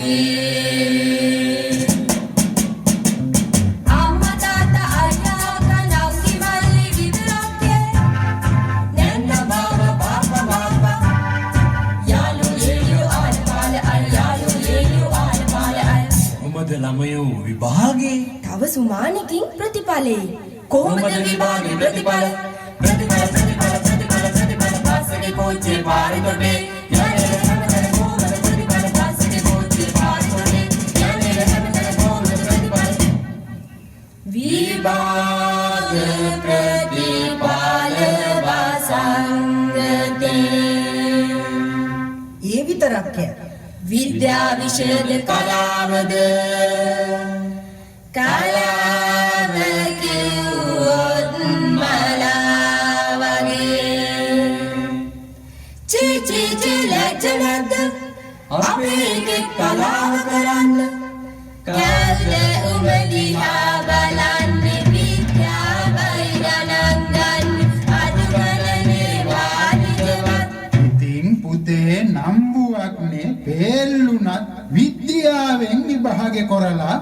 විභාගේ අම්මා තාත්තා අයියා අක්කා නංගි මල්ලි විතරක් නැන්න බාබා පාපා මාපා යාළු ලේලියෝ ආල පාල අය යාළු ලේලියෝ ආල පාල අය කොහොමද ළමයෝ විභාගේ තව සුමානකින් ප්‍රතිඵලෙයි කොහොමද විභාගේ ප්‍රතිඵල පාසලේ පොච්චේ පාරේ තොටේ යන්නේ හැමතැන කොහොමද ප්‍රතිඵල පාසලේ පොච්චේ පාරේ තොටේ යන්නේ හැමතැන කොහොමද ප්‍රතිඵල විභාග ප්‍රතිඵල වසංගතේ ඒ විතරක් විද්‍යා විෂයද කලාවද කලාව කිව්වොත් මලා වගේ චී චී චී ලැජ්ජනද අපේ කලාව කරන්න කැල්ල උමදිහා බලන්නේ විද්‍යාවයි ගණන් ගන්න අදුගණනේ වාදිකවත් ඉතින් පුතේ නම්බුවක්නේ පෙල්ලුණත් විද්‍යාවෙන් විභාගේ කරලා